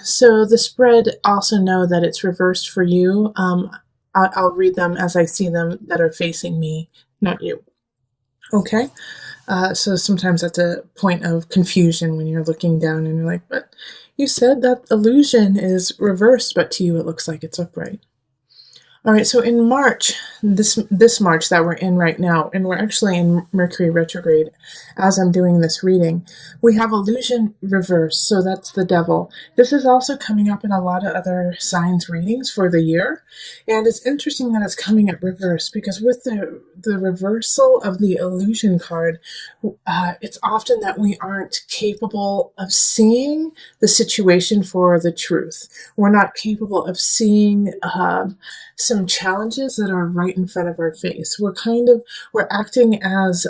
So the spread, also know that it's reversed for you. I'll read them as I see them that are facing me, not you. Okay? So sometimes that's a point of confusion when you're looking down and you're like, but you said that illusion is reversed, but to you it looks like it's upright. All right, so in March, this March that we're in right now, and we're actually in Mercury retrograde as I'm doing this reading, we have illusion reverse, so that's the devil. This is also coming up in a lot of other signs readings for the year, and it's interesting that it's coming at reverse because with the reversal of the illusion card, it's often that we aren't capable of seeing the situation for the truth. We're not capable of seeing some challenges that are right in front of our face. We're acting as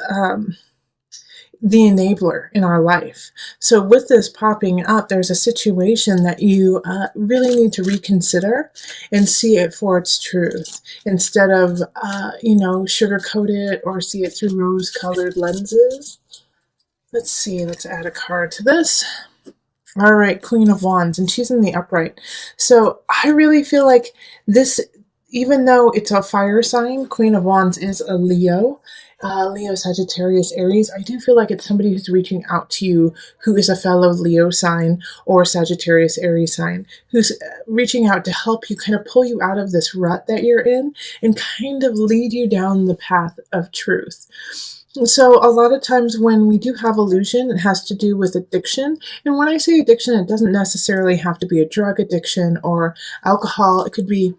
the enabler in our life. So with this popping up, there's a situation that you really need to reconsider and see it for its truth instead of, sugarcoat it or see it through rose-colored lenses. Let's see, let's add a card to this. All right, Queen of Wands, and she's in the upright. So I really feel like this, even though it's a fire sign, Queen of Wands is a Leo. Leo, Sagittarius, Aries. I do feel like it's somebody who's reaching out to you who is a fellow Leo sign or Sagittarius, Aries sign, who's reaching out to help you kind of pull you out of this rut that you're in and kind of lead you down the path of truth. So a lot of times when we do have illusion, it has to do with addiction. And when I say addiction, it doesn't necessarily have to be a drug addiction or alcohol. It could be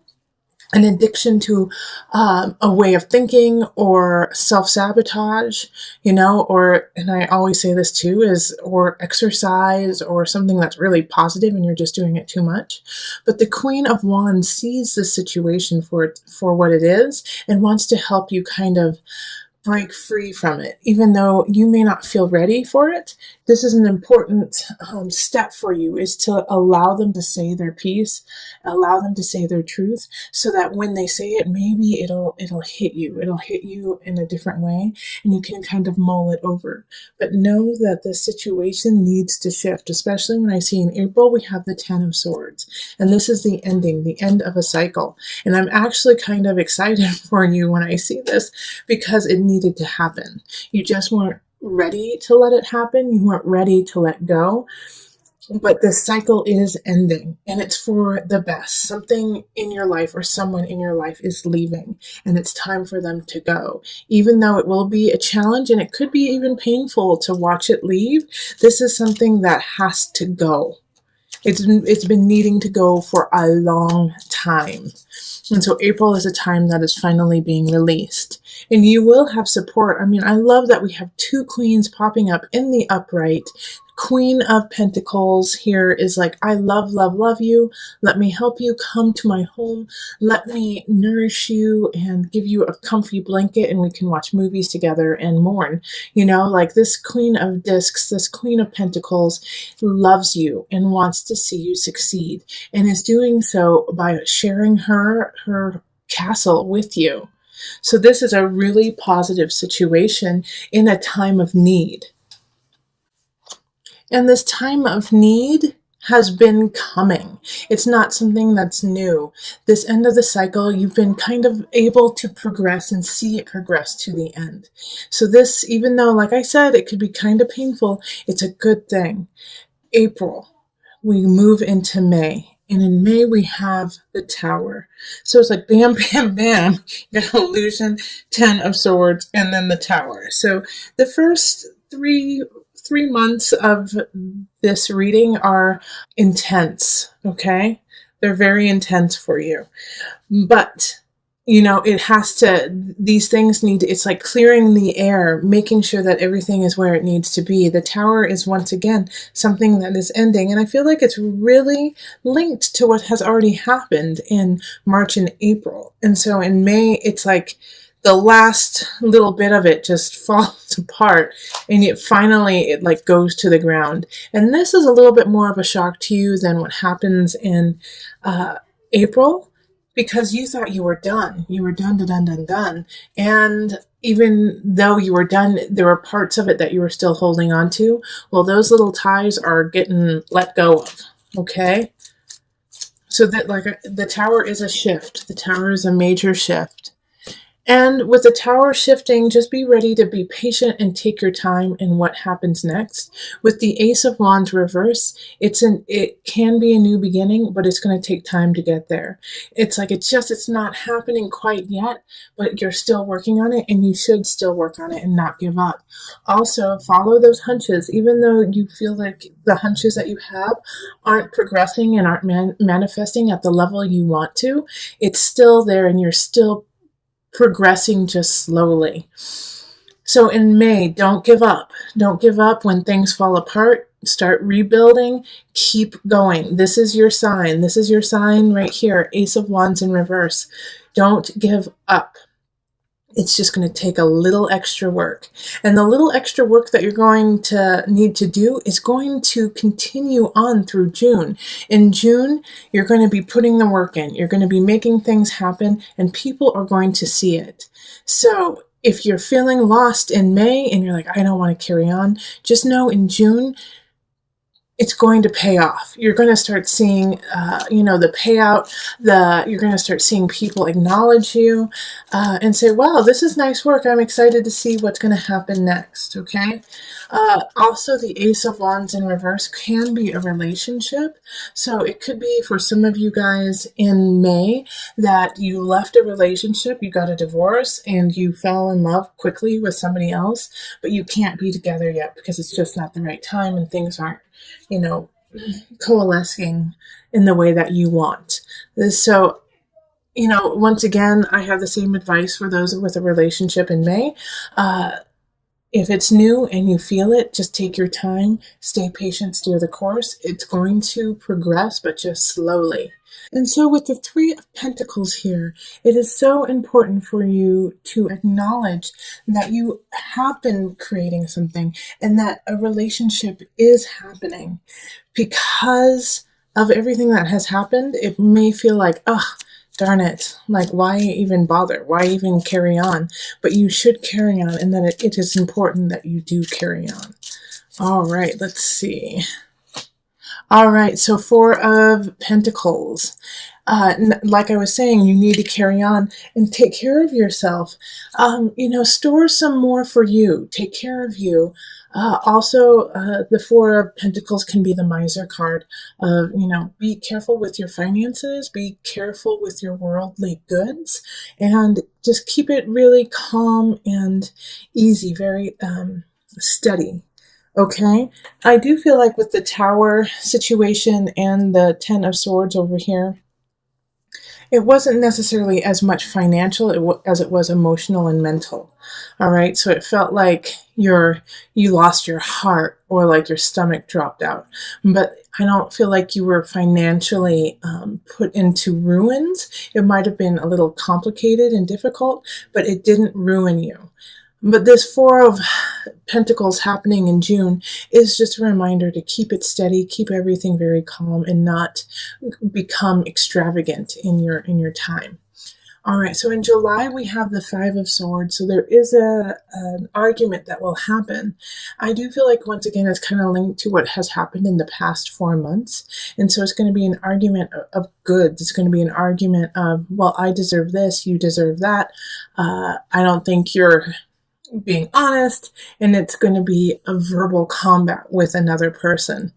an addiction to a way of thinking or self-sabotage, and I always say this too, or exercise or something that's really positive and you're just doing it too much. But the Queen of Wands sees the situation for what it is and wants to help you kind of break free from it. Even though you may not feel ready for it, this is an important step for you, is to allow them to say their piece, allow them to say their truth, so that when they say it, maybe it'll hit you. It'll hit you in a different way, and you can kind of mull it over. But know that the situation needs to shift, especially when I see in April, we have the Ten of Swords. And this is the ending, the end of a cycle. And I'm actually kind of excited for you when I see this, because it needed to happen. You just weren't ready to let it happen. You weren't ready to let go. But this cycle is ending, and it's for the best. Something in your life or someone in your life is leaving, and it's time for them to go. Even though it will be a challenge and it could be even painful to watch it leave, this is something that has to go. It's been needing to go for a long time. And so April is a time that is finally being released. And you will have support. I mean, I love that we have two queens popping up in the upright. Queen of Pentacles here is like, I love, love, love you. Let me help you. Come to my home. Let me nourish you and give you a comfy blanket, and we can watch movies together and mourn. Like this Queen of Discs, this Queen of Pentacles loves you and wants to see you succeed, and is doing so by sharing her castle with you. So this is a really positive situation in a time of need. And this time of need has been coming. It's not something that's new. This end of the cycle, you've been kind of able to progress and see it progress to the end. So this, even though, like I said, it could be kind of painful, it's a good thing. April, we move into May. And in May, we have the Tower. So it's like bam, bam, bam. You got illusion, Ten of Swords, and then the Tower. So the first three months of this reading are intense, okay? They're very intense for you. But, these things it's like clearing the air, making sure that everything is where it needs to be. The Tower is once again something that is ending. And I feel like it's really linked to what has already happened in March and April. And so in May, it's like the last little bit of it just falls apart, and it like goes to the ground. And this is a little bit more of a shock to you than what happens in April, because you thought you were done. You were done, done, done, done. And even though you were done, there were parts of it that you were still holding on to. Well, those little ties are getting let go of. Okay? So that the tower is a shift. The tower is a major shift. And with the tower shifting, just be ready to be patient and take your time in what happens next. With the Ace of Wands reverse, it can be a new beginning, but it's going to take time to get there. It's not happening quite yet, but you're still working on it, and you should still work on it and not give up. Also, follow those hunches, even though you feel like the hunches that you have aren't progressing and aren't manifesting at the level you want to. It's still there, and you're still progressing just slowly. So in May, don't give up. Don't give up when things fall apart. Start rebuilding. Keep going. This is your sign. This is your sign right here. Ace of Wands in reverse. Don't give up. It's just going to take a little extra work. And the little extra work that you're going to need to do is going to continue on through June. In June, you're going to be putting the work in. You're going to be making things happen, and people are going to see it. So if you're feeling lost in May and you're like, I don't want to carry on, just know in June, it's going to pay off. You're going to start seeing, the payout. You're going to start seeing people acknowledge you and say, wow, this is nice work. I'm excited to see what's going to happen next, okay? Also, the Ace of Wands in reverse can be a relationship. So it could be for some of you guys in May that you left a relationship, you got a divorce, and you fell in love quickly with somebody else, but you can't be together yet because it's just not the right time and things aren't coalescing in the way that you want. So, once again, I have the same advice for those with a relationship in May. If it's new and you feel it, just take your time, stay patient, steer the course. It's going to progress, but just slowly. And so with the Three of Pentacles here, it is so important for you to acknowledge that you have been creating something and that a relationship is happening. Because of everything that has happened, it may feel like, oh, darn it, like why even bother? Why even carry on? But you should carry on, and that it is important that you do carry on. All right, let's see. All right, so Four of Pentacles. Like I was saying, you need to carry on and take care of yourself. Store some more for you. Take care of you. Also, the Four of Pentacles can be the miser card of, be careful with your finances, be careful with your worldly goods, and just keep it really calm and easy, very steady. Okay, I do feel like with the Tower situation and the Ten of Swords over here, it wasn't necessarily as much financial as it was emotional and mental. All right, so it felt like you lost your heart or like your stomach dropped out. But I don't feel like you were financially put into ruins. It might have been a little complicated and difficult, but it didn't ruin you. But this Four of Pentacles happening in June is just a reminder to keep it steady, keep everything very calm, and not become extravagant in your time. All right, so in July we have the Five of Swords, so there is an argument that will happen. I do feel like, once again, it's kind of linked to what has happened in the past 4 months, and so it's going to be an argument of goods. It's going to be an argument of, well, I deserve this, you deserve that. I don't think you're being honest, and it's going to be a verbal combat with another person.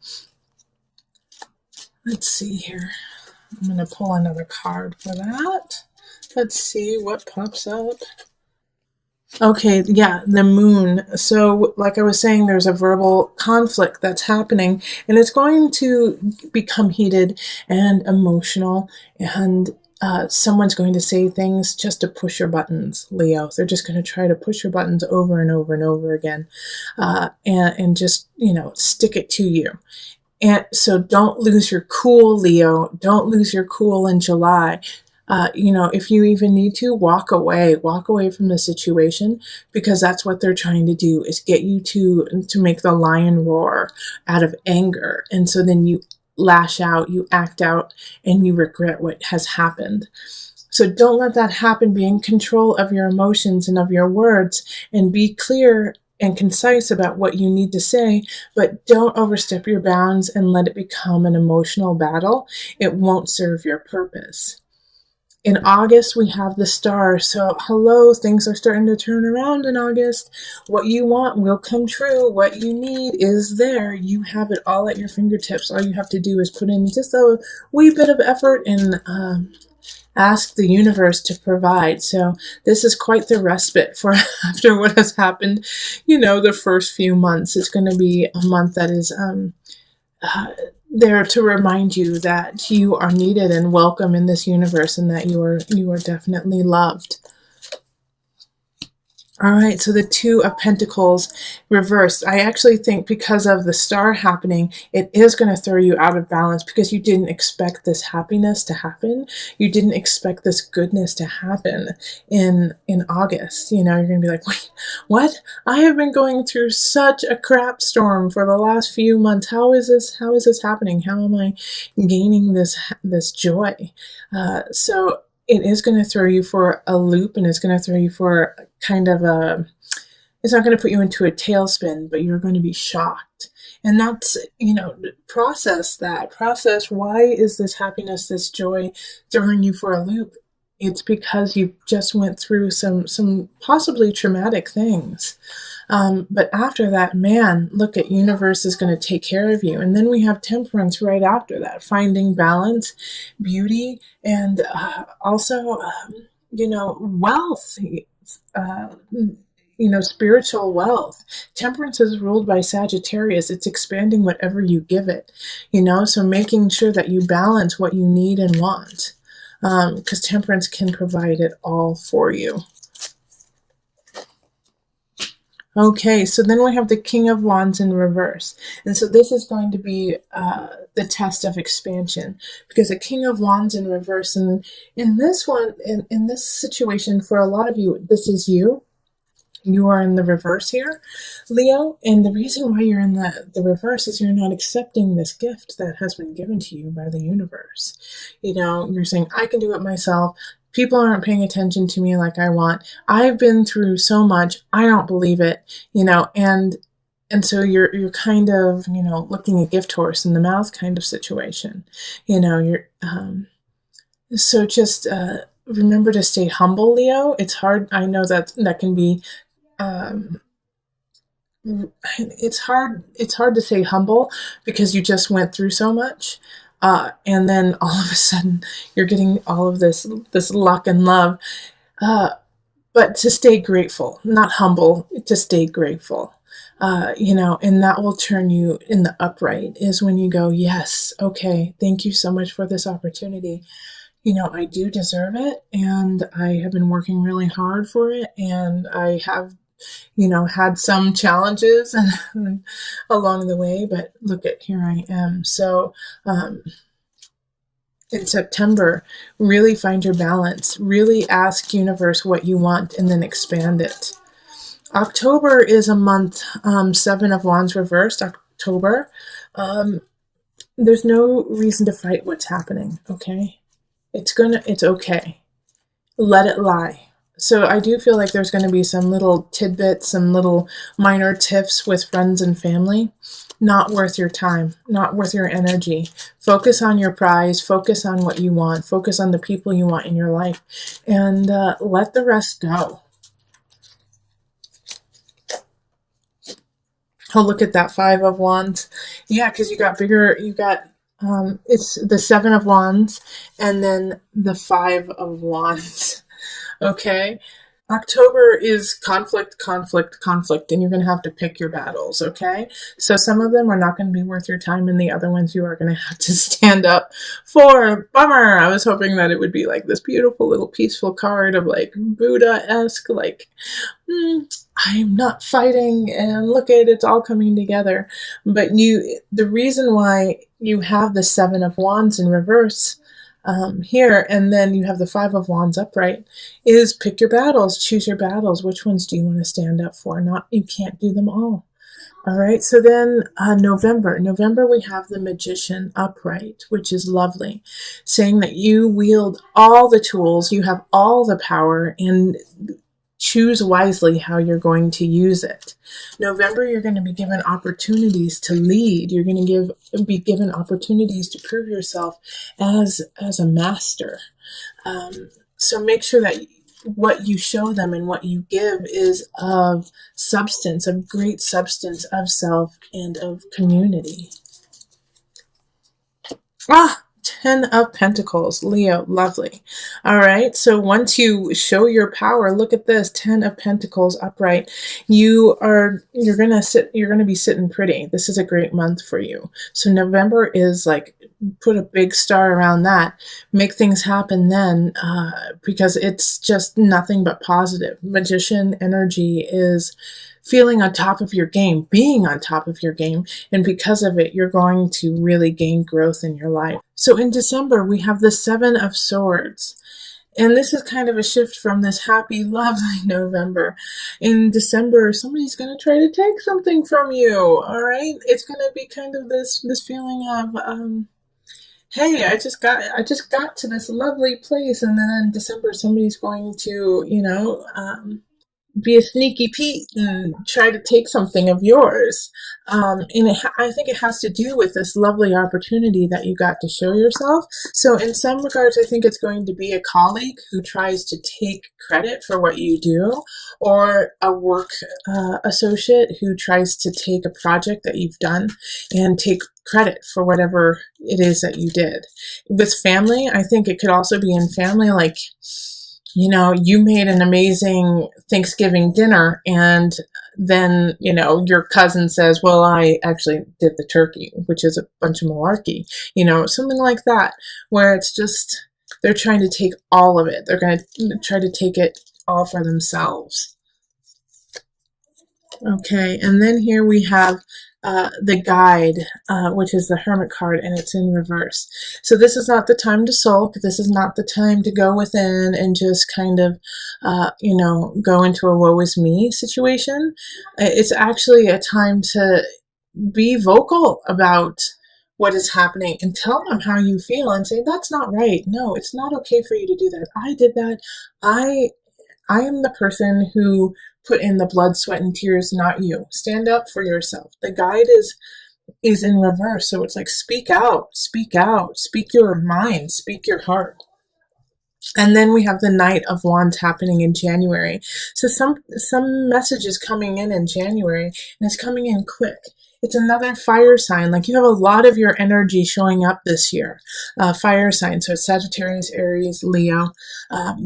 Let's see here. I'm going to pull another card for that. Let's see what pops up. Okay, yeah, the Moon. So, like I was saying, there's a verbal conflict that's happening, and it's going to become heated and emotional, and someone's going to say things just to push your buttons, Leo. They're just going to try to push your buttons over and over and over again, and just, stick it to you. And so don't lose your cool, Leo. Don't lose your cool in July. If you even need to, walk away from the situation, because that's what they're trying to do, is get you to make the lion roar out of anger. And so then you lash out, you act out, and you regret what has happened. So don't let that happen. Be in control of your emotions and of your words, and be clear and concise about what you need to say, but don't overstep your bounds and let it become an emotional battle. It won't serve your purpose. In August, we have the star. So, hello, things are starting to turn around in August. What you want will come true. What you need is there. You have it all at your fingertips. All you have to do is put in just a wee bit of effort and ask the universe to provide. So, this is quite the respite for after what has happened. The first few months. It's going to be a month that is there to remind you that you are needed and welcome in this universe, and that you are definitely loved. All right, so the Two of Pentacles reversed. I actually think because of the star happening, it is going to throw you out of balance because you didn't expect this happiness to happen. You didn't expect this goodness to happen in August. You're going to be like, wait, what? I have been going through such a crap storm for the last few months. How is this happening? How am I gaining this joy? So it is going to throw you for a loop, and it's going to throw you for kind of it's not going to put you into a tailspin, but you're going to be shocked. And that's, process that. Process, why is this happiness, this joy throwing you for a loop? It's because you just went through some possibly traumatic things. But after that, man, look at universe is going to take care of you. And then we have temperance right after that, finding balance, beauty, and also, wealth, spiritual wealth. Temperance is ruled by Sagittarius. It's expanding whatever you give it, so making sure that you balance what you need and want, because temperance can provide it all for you. Okay, so then we have the King of Wands in reverse. And so this is going to be the test of expansion, because the King of Wands in reverse, and in this one, in this situation, for a lot of you, this is you. You are in the reverse here, Leo. And the reason why you're in the reverse is you're not accepting this gift that has been given to you by the universe. You're saying, I can do it myself. People aren't paying attention to me like I want. I've been through so much. I don't believe it, and so you're kind of, looking a gift horse in the mouth kind of situation. You're, so just remember to stay humble, Leo. It's hard. I know that can be, it's hard to stay humble because you just went through so much. And then all of a sudden you're getting all of this luck and love. But to stay grateful, not humble, to stay grateful, and that will turn you in the upright, is when you go, yes, okay, thank you so much for this opportunity. I do deserve it, and I have been working really hard for it, and I have had some challenges and along the way, but look at, here I am. So, in September, really find your balance, really ask universe what you want, and then expand it. October is a month, Seven of Wands reversed, October. There's no reason to fight what's happening, okay? It's okay. Let it lie. So I do feel like there's going to be some little tidbits, some little minor tips with friends and family. Not worth your time, not worth your energy. Focus on your prize, focus on what you want, focus on the people you want in your life, and let the rest go. Oh, look at that, Five of Wands. Yeah, because you got it's the Seven of Wands and then the Five of Wands. Okay? October is conflict, and you're going to have to pick your battles, okay? So some of them are not going to be worth your time, and the other ones you are going to have to stand up for. Bummer! I was hoping that it would be like this beautiful little peaceful card of like Buddha-esque, like, I'm not fighting, and look at it's all coming together. But the reason why you have the Seven of Wands in reverse here, and then you have the Five of Wands upright, is pick your battles, choose your battles. Which ones do you want to stand up for? You can't do them all. All right, so then November we have the Magician upright, which is lovely, saying that you wield all the tools, you have all the power, and choose wisely how you're going to use it. November, you're going to be given opportunities to lead. You're going to be given opportunities to prove yourself as a master. So make sure that what you show them and what you give is of substance, of great substance, of self and of community. 10 of Pentacles, Leo, lovely. All right, so once you show your power, look at this, 10 of Pentacles upright. You're gonna be sitting pretty. This is a great month for you. So November is like, put a big star around that, make things happen then, because it's just nothing but positive. Magician energy is feeling on top of your game, being on top of your game, and because of it, you're going to really gain growth in your life. So in December, we have the 7 of Swords. And this is kind of a shift from this happy, lovely November. In December, somebody's going to try to take something from you, all right? It's going to be kind of this feeling of, hey, I just got to this lovely place, and then in December, somebody's going to, be a sneaky Pete and try to take something of yours. And I think it has to do with this lovely opportunity that you got to show yourself. So in some regards, I think it's going to be a colleague who tries to take credit for what you do, or a work associate who tries to take a project that you've done and take credit for whatever it is that you did. With family, I think it could also be in family, like, you made an amazing Thanksgiving dinner, and then, your cousin says, well, I actually did the turkey, which is a bunch of malarkey, something like that, where it's just, they're trying to take all of it. They're going to try to take it all for themselves. Okay, and then here we have the Guide, which is the Hermit card, and it's in reverse. So this is not the time to sulk. This is not the time to go within and just kind of, go into a woe is me situation. It's actually a time to be vocal about what is happening and tell them how you feel and say, that's not right. No, it's not okay for you to do that. I did that. I am the person who put in the blood, sweat, and tears, not you. Stand up for yourself. The Guide is in reverse, so it's like, speak out, speak your mind, speak your heart. And then we have the Knight of Wands happening in January. So some messages coming in January, and it's coming in quick. It's another fire sign. Like, you have a lot of your energy showing up this year. Fire sign, so Sagittarius, Aries, Leo,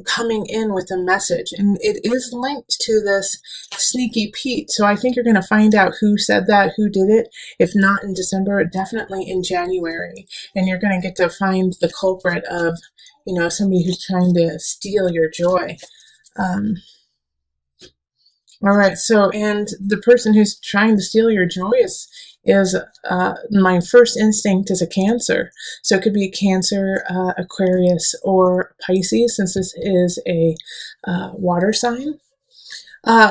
coming in with a message. And it is linked to this sneaky Pete. So I think you're going to find out who said that, who did it. If not in December, definitely in January. And you're going to get to find the culprit of, somebody who's trying to steal your joy. All right, so, and the person who's trying to steal your joy is my first instinct is a Cancer. So it could be a Cancer, Aquarius, or Pisces, since this is a water sign.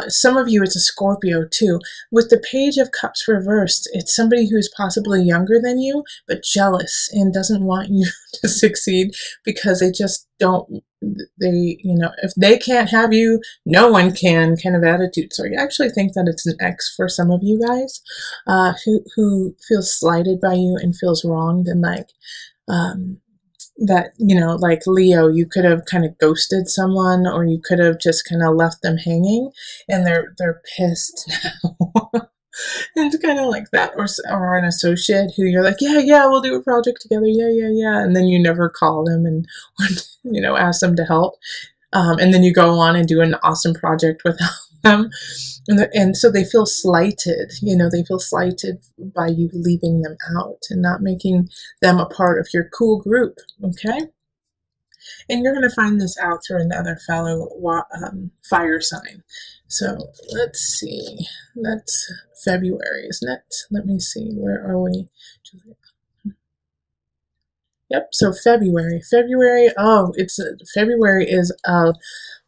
Some of you, it's a Scorpio too. With the Page of Cups reversed, it's somebody who's possibly younger than you, but jealous and doesn't want you to succeed, because they just don't, if they can't have you, no one can, kind of attitude. So I actually think that it's an X for some of you guys, who feels slighted by you and feels wronged, and like, that, like Leo, you could have kind of ghosted someone, or you could have just kind of left them hanging, and they're pissed now. It's kind of like that. Or an associate who you're like, yeah, we'll do a project together, yeah, and then you never call them and ask them to help, and then you go on and do an awesome project without them. And so they feel slighted, they feel slighted by you leaving them out and not making them a part of your cool group, okay? And you're going to find this out through another fellow fire sign. So let's see, that's February, isn't it? Let me see, where are we? Yep, so February, February is a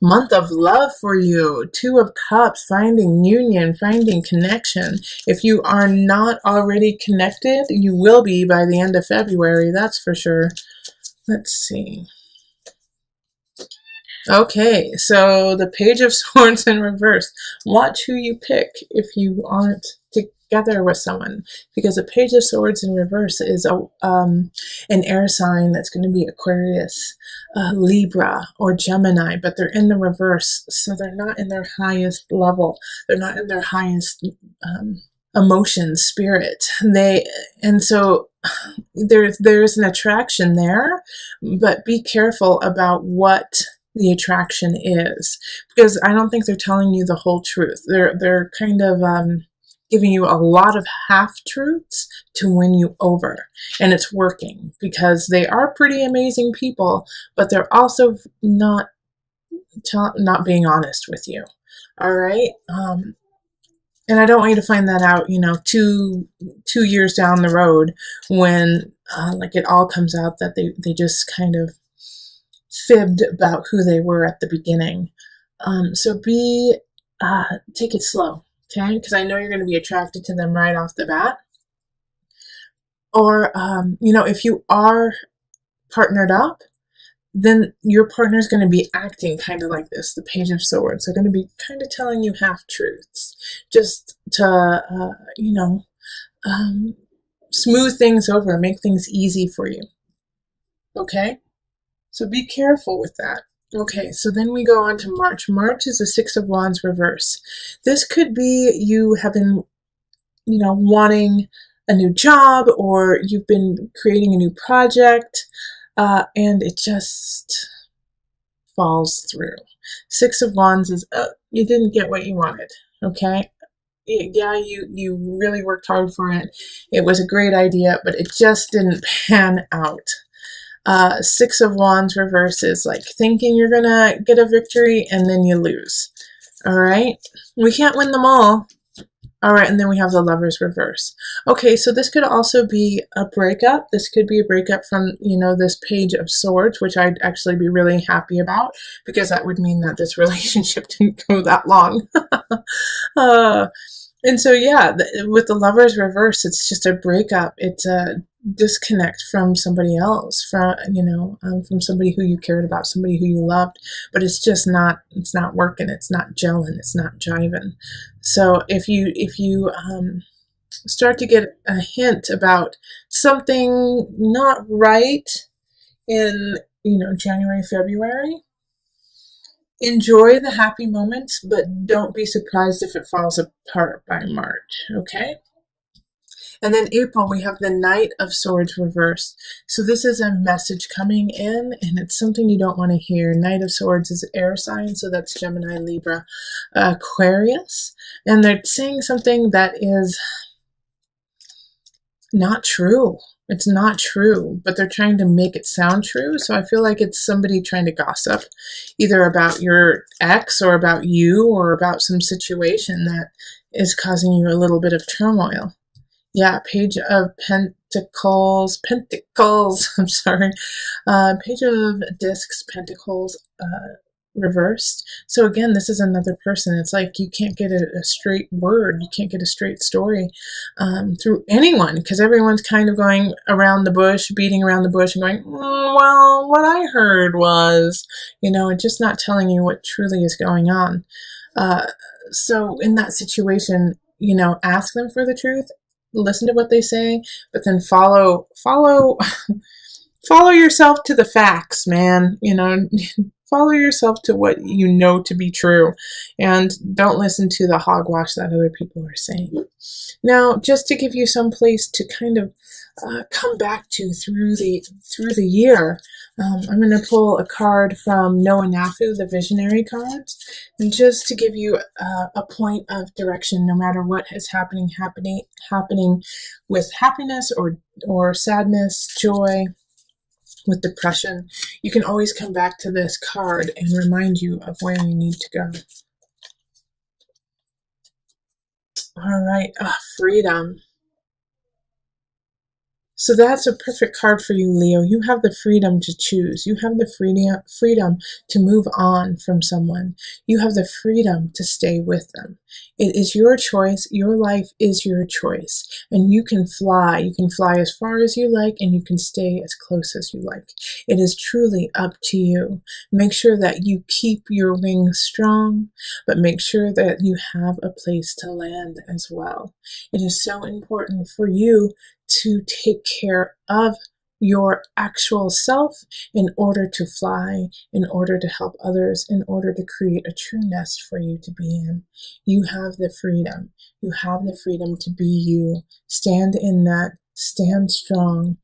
month of love for you. 2 of Cups, finding union, finding connection. If you are not already connected, you will be by the end of February, that's for sure. Let's see. Okay, so the Page of Swords in reverse. Watch who you pick if you aren't together with someone, because the Page of Swords in reverse is an air sign that's going to be Aquarius, Libra, or Gemini, but they're in the reverse, so they're not in their highest level. They're not in their highest emotion, spirit. And so there's an attraction there, but be careful about what the attraction is, because I don't think they're telling you the whole truth. They're kind of giving you a lot of half truths to win you over, and it's working because they are pretty amazing people, but they're also not being honest with you. All right. And I don't want you to find that out, 2 years down the road when like it all comes out that they just kind of fibbed about who they were at the beginning. So take it slow, okay? Because I know you're going to be attracted to them right off the bat. Or, if you are partnered up, then your partner is going to be acting kind of like this, the Page of Swords. They're going to be kind of telling you half truths just to, smooth things over, make things easy for you. Okay? So be careful with that. Okay, so then we go on to March. March is the Six of Wands reverse. This could be you have been, wanting a new job, or you've been creating a new project, and it just falls through. Six of Wands is, you didn't get what you wanted, okay? Yeah, you really worked hard for it. It was a great idea, but it just didn't pan out. Six of Wands reverse is like thinking you're gonna get a victory and then you lose. All right, we can't win them all. All right, and then we have the Lovers reverse. Okay, so this could also be a breakup. This could be a breakup from, this Page of Swords, which I'd actually be really happy about, because that would mean that this relationship didn't go that long. And so, yeah, with the Lovers reverse, it's just a breakup. It's a disconnect from somebody else, from somebody who you cared about, somebody who you loved, but it's not working. It's not gelling. It's not jiving. So if you start to get a hint about something not right in, January, February, enjoy the happy moments, but don't be surprised if it falls apart by March, okay? And then April, we have the Knight of Swords reversed. So this is a message coming in, and it's something you don't want to hear. Knight of Swords is air sign, so that's Gemini, Libra, Aquarius. And they're saying something that is not true. It's not true, but they're trying to make it sound true. So I feel like it's somebody trying to gossip, either about your ex or about you or about some situation that is causing you a little bit of turmoil. Yeah, Page of Pentacles, I'm sorry. Page of Discs, Pentacles, reversed. So again, this is another person. It's like you can't get a straight word. You can't get a straight story through anyone, because everyone's kind of going around the bush, beating around the bush and going, well, what I heard was, and just not telling you what truly is going on. So in that situation, ask them for the truth, listen to what they say, but then follow yourself to the facts, man. Follow yourself to what you know to be true, and don't listen to the hogwash that other people are saying. Now, just to give you some place to kind of come back to through the year, I'm going to pull a card from Noah Nafu, the Visionary cards, and just to give you a point of direction, no matter what is happening with happiness or sadness, joy, with depression, you can always come back to this card and remind you of where you need to go. All right, freedom. So that's a perfect card for you, Leo. You have the freedom to choose. You have the freedom to move on from someone. You have the freedom to stay with them. It is your choice. Your life is your choice. And you can fly. You can fly as far as you like, and you can stay as close as you like. It is truly up to you. Make sure that you keep your wings strong, but make sure that you have a place to land as well. It is so important for you to take care of your actual self in order to fly, in order to help others, in order to create a true nest for you to be in. You have the freedom. You have the freedom to be you. Stand in that, stand strong,